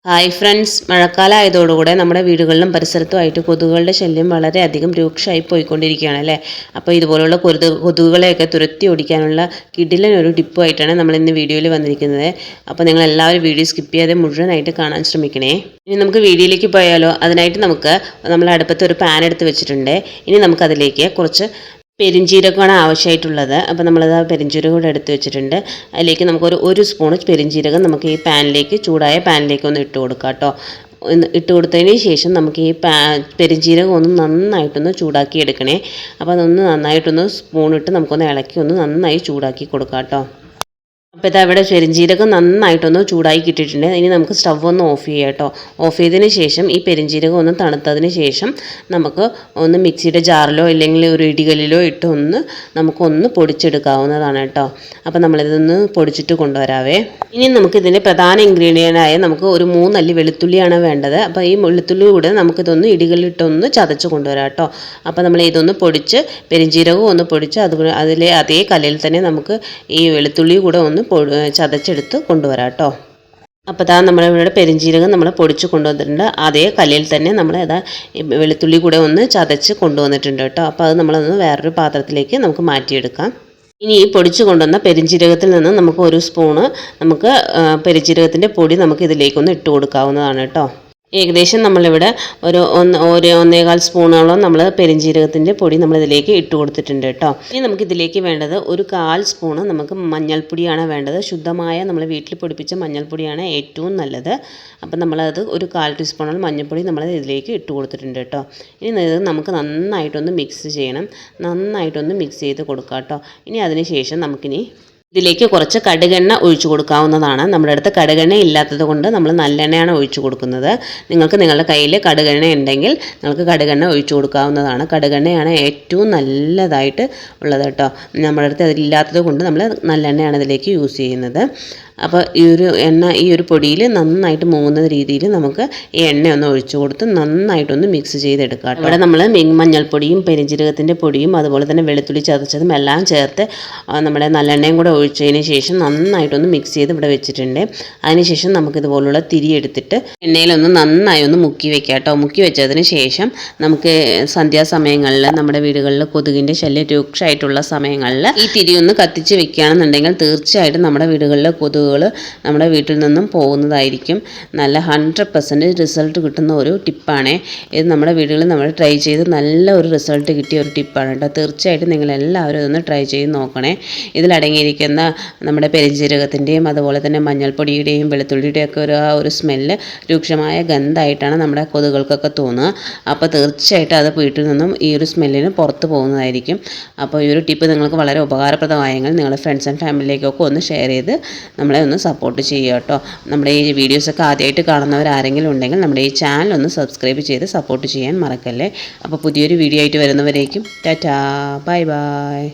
Hi friends, മഴക്കാലമായതോടുകൂടെ നമ്മുടെ വീടുകളിലും പരിസരത്തുമായിട്ട് കൊതുകുകളുടെ ശല്യം വളരെയധികം രൂക്ഷമായി പോയിക്കൊണ്ടിരിക്കുകയാണ് അല്ലേ. അപ്പോൾ ഇതുപോലുള്ള കൊതുകുകളെയൊക്കെ തുരത്തി ഓടിക്കാനുള്ള കിടിലൻ ഒരു ടിപ്പുമായിട്ടാണ് നമ്മൾ ഇന്ന് വീഡിയോയിൽ വന്നിരിക്കുന്നത്. അപ്പോൾ നിങ്ങൾ എല്ലാവരും വീഡിയോ സ്കിപ്പ് ചെയ്യാതെ മുഴുവനായിട്ട് കാണാൻ ശ്രമിക്കണേ. ഇനി നമുക്ക് വീഡിയോയിലേക്ക് പോയാലോ. അതിനായിട്ട് നമ്മൾ അടുപ്പത്ത് ഒരു പാൻ എടുത്ത് വെച്ചിട്ടുണ്ട്. ഇനി നമുക്കതിലേക്ക് കുറച്ച് പെരിഞ്ജീരകമാണ് ആവശ്യമായിട്ടുള്ളത്. അപ്പോൾ നമ്മളത് ആ പെരിഞ്ജീരകം കൂടെ എടുത്ത് വെച്ചിട്ടുണ്ട്. അതിലേക്ക് ഒരു സ്പൂൺ പെരിഞ്ജീരകം നമുക്ക് ഈ ചൂടായ പാനിലേക്ക് ഒന്ന് ഇട്ട് കൊടുക്കാം കേട്ടോ. ഇട്ട് കൊടുത്തതിന് ശേഷം നമുക്ക് ഈ പെരിഞ്ജീരകം ഒന്ന് നന്നായിട്ടൊന്ന് ചൂടാക്കി എടുക്കണേ. അപ്പോൾ അതൊന്ന് നന്നായിട്ടൊന്ന് സ്പൂണിട്ട് നമുക്കൊന്ന് ഇളക്കി ഒന്ന് നന്നായി ചൂടാക്കി കൊടുക്കാം കേട്ടോ. അപ്പോൾ ഇതാ ഇവിടെ പെരിഞ്ജീരകം നന്നായിട്ടൊന്ന് ചൂടായി കിട്ടിയിട്ടുണ്ട്. ഇനി നമുക്ക് സ്റ്റവ് ഒന്ന് ഓഫ് ചെയ്യാം കേട്ടോ. ഓഫ് ചെയ്തതിന് ശേഷം ഈ പെരിഞ്ജീരകം ഒന്ന് തണുത്തതിന് ശേഷം നമുക്ക് ഒന്ന് മിക്സിയുടെ ജാറിലോ ഇല്ലെങ്കിൽ ഒരു ഇടികല്ലിലോ ഇട്ട് നമുക്കൊന്ന് പൊടിച്ചെടുക്കാവുന്നതാണ് കേട്ടോ. അപ്പോൾ നമ്മളിതൊന്ന് പൊടിച്ചിട്ട് കൊണ്ടുവരാവേ. ഇനി നമുക്കിതിൻ്റെ പ്രധാന ഇൻഗ്രീഡിയൻ്റായ നമുക്ക് ഒരു 3 അല്ലി വെളുത്തുള്ളിയാണ് വേണ്ടത്. അപ്പോൾ ഈ വെളുത്തുള്ളി കൂടെ നമുക്കിതൊന്ന് ഇടികല്ലിട്ടൊന്ന് ചതച്ച് കൊണ്ടുവരാം കേട്ടോ. അപ്പോൾ നമ്മൾ ഇതൊന്ന് പൊടിച്ച് പെരിഞ്ജീരകം ഒന്ന് പൊടിച്ച് അതിലെ അതേ കല്ലിൽ തന്നെ നമുക്ക് ഈ വെളുത്തുള്ളി കൂടെ ഒന്ന് ചതച്ചെടുത്ത് കൊണ്ടുവരാം കേട്ടോ. അപ്പോൾ നമ്മളിവിടെ പെരിഞ്ജീരകം നമ്മൾ പൊടിച്ച് കൊണ്ടുവന്നിട്ടുണ്ട്. അതേ കല്ലിൽ തന്നെ നമ്മൾ വെളുത്തുള്ളി കൂടെ ഒന്ന് ചതച്ച് കൊണ്ടുവന്നിട്ടുണ്ട് കേട്ടോ. അപ്പോൾ അത് നമ്മളൊന്ന് വേറൊരു പാത്രത്തിലേക്ക് നമുക്ക് മാറ്റിയെടുക്കാം. ഇനി ഈ പൊടിച്ച് കൊണ്ടുവന്ന പെരിഞ്ജീരകത്തിൽ നിന്ന് നമുക്ക് ഒരു സ്പൂണ് പെരിഞ്ജീരകത്തിൻ്റെ പൊടി നമുക്ക് ഇതിലേക്കൊന്ന് ഇട്ട് കൊടുക്കാവുന്നതാണ് കേട്ടോ. ഏകദേശം നമ്മളിവിടെ ഒരു 1.25 സ്പൂണോളം നമ്മൾ പെരിഞ്ജീരകത്തിൻ്റെ പൊടി നമ്മളിതിലേക്ക് ഇട്ട് കൊടുത്തിട്ടുണ്ട് കേട്ടോ. ഇനി നമുക്കിതിലേക്ക് വേണ്ടത് ഒരു 1/4 സ്പൂണ് നമുക്ക് മഞ്ഞൾപ്പൊടിയാണ് വേണ്ടത്. ശുദ്ധമായ നമ്മൾ വീട്ടിൽ പൊടിപ്പിച്ച മഞ്ഞൾപ്പൊടിയാണ് ഏറ്റവും നല്ലത്. അപ്പം നമ്മളത് ഒരു 1/4 ടീസ്പൂണോളം മഞ്ഞൾപ്പൊടി നമ്മൾ ഇതിലേക്ക് ഇട്ട് കൊടുത്തിട്ടുണ്ട് കേട്ടോ. ഇനി ഇത് നമുക്ക് നന്നായിട്ടൊന്ന് മിക്സ് ചെയ്യണം. നന്നായിട്ടൊന്ന് മിക്സ് ചെയ്ത് കൊടുക്കാം കേട്ടോ. ഇനി അതിന് ശേഷം നമുക്കിനി ഇതിലേക്ക് കുറച്ച് കടുകെണ്ണ ഒഴിച്ചു കൊടുക്കാവുന്നതാണ്. നമ്മുടെ അടുത്ത് കടുകെണ്ണ ഇല്ലാത്തത് കൊണ്ട് നമ്മൾ നല്ലെണ്ണയാണ് ഒഴിച്ചു കൊടുക്കുന്നത്. നിങ്ങൾക്ക് നിങ്ങളുടെ കയ്യിൽ കടുകെണ്ണ ഉണ്ടെങ്കിൽ നിങ്ങൾക്ക് കടുകെണ്ണ ഒഴിച്ചു കൊടുക്കാവുന്നതാണ്. കടുകെണ്ണയാണ് ഏറ്റവും നല്ലതായിട്ട് ഉള്ളത് കേട്ടോ. നമ്മുടെ അടുത്ത് അതില്ലാത്തത് കൊണ്ട് നമ്മൾ നല്ലെണ്ണയാണ് ഇതിലേക്ക് യൂസ് ചെയ്യുന്നത്. അപ്പോൾ ഈ ഒരു പൊടിയിൽ നന്നായിട്ട് മൂങ്ങുന്ന രീതിയിൽ നമുക്ക് ഈ എണ്ണ ഒന്ന് ഒഴിച്ചു കൊടുത്ത് നന്നായിട്ടൊന്ന് മിക്സ് ചെയ്തെടുക്കാം. ഇവിടെ നമ്മൾ മഞ്ഞൾപ്പൊടിയും പെരിഞ്ജീരകത്തിൻ്റെ പൊടിയും അതുപോലെ തന്നെ വെളുത്തുള്ളി ചതച്ചതും എല്ലാം ചേർത്ത് നമ്മുടെ നല്ലെണ്ണയും കൂടെ ഒഴിച്ചതിന് ശേഷം നന്നായിട്ടൊന്ന് മിക്സ് ചെയ്ത് ഇവിടെ വെച്ചിട്ടുണ്ട്. അതിനുശേഷം നമുക്കിതുപോലുള്ള തിരി എടുത്തിട്ട് എണ്ണയിലൊന്ന് നന്നായി ഒന്ന് മുക്കി വെക്കാം കേട്ടോ. മുക്കി വെച്ചതിന് ശേഷം നമുക്ക് സന്ധ്യാസമയങ്ങളിൽ നമ്മുടെ വീടുകളിൽ കൊതുകിൻ്റെ ശല്യം രൂക്ഷമായിട്ടുള്ള സമയങ്ങളിൽ ഈ തിരി ഒന്ന് കത്തിച്ച് വെക്കുകയാണെന്നുണ്ടെങ്കിൽ തീർച്ചയായിട്ടും നമ്മുടെ വീടുകളിലെ കൊതുക് നമ്മുടെ വീട്ടിൽ നിന്നും പോകുന്നതായിരിക്കും. നല്ല 100% റിസൾട്ട് കിട്ടുന്ന ഒരു ടിപ്പാണ് ഇത്. നമ്മുടെ വീടുകളിൽ നമ്മൾ ട്രൈ ചെയ്ത് നല്ല ഒരു റിസൾട്ട് കിട്ടിയ ഒരു ടിപ്പാണ് കേട്ടോ. തീർച്ചയായിട്ടും നിങ്ങളെല്ലാവരും ഇതൊന്ന് ട്രൈ ചെയ്ത് നോക്കണേ. ഇതിലടങ്ങിയിരിക്കുന്ന നമ്മുടെ പെരിഞ്ജീരകത്തിൻ്റെയും അതുപോലെ തന്നെ മഞ്ഞൾപ്പൊടിയുടെയും വെളുത്തുള്ളിയുടെയും ഒക്കെ ഒരു സ്മെല്ല് രൂക്ഷമായ ഗന്ധമായിട്ടാണ് നമ്മുടെ കൊതുകൾക്കൊക്കെ തോന്നുക. അപ്പോൾ തീർച്ചയായിട്ടും അത് വീട്ടിൽ നിന്നും ഈ ഒരു സ്മെല്ലിന് പുറത്ത് പോകുന്നതായിരിക്കും. അപ്പോൾ ഈ ഒരു ടിപ്പ് നിങ്ങൾക്ക് വളരെ ഉപകാരപ്രദമായെങ്കിൽ നിങ്ങളുടെ ഫ്രണ്ട്സ് ആൻഡ് ഫാമിലിയിലേക്കൊക്കെ ഒന്ന് ഷെയർ ചെയ്ത് നമ്മളെ ഒന്ന് സപ്പോർട്ട് ചെയ്യുക കേട്ടോ. നമ്മുടെ ഈ വീഡിയോസൊക്കെ ആദ്യമായിട്ട് കാണുന്നവർ ആരെങ്കിലും ഉണ്ടെങ്കിൽ നമ്മുടെ ഈ ചാനൽ ഒന്ന് സബ്സ്ക്രൈബ് ചെയ്ത് സപ്പോർട്ട് ചെയ്യാൻ മറക്കല്ലേ. അപ്പോൾ പുതിയൊരു വീഡിയോ ആയിട്ട് വരുന്നവരേക്കും ടാറ്റാ, ബൈ ബൈ.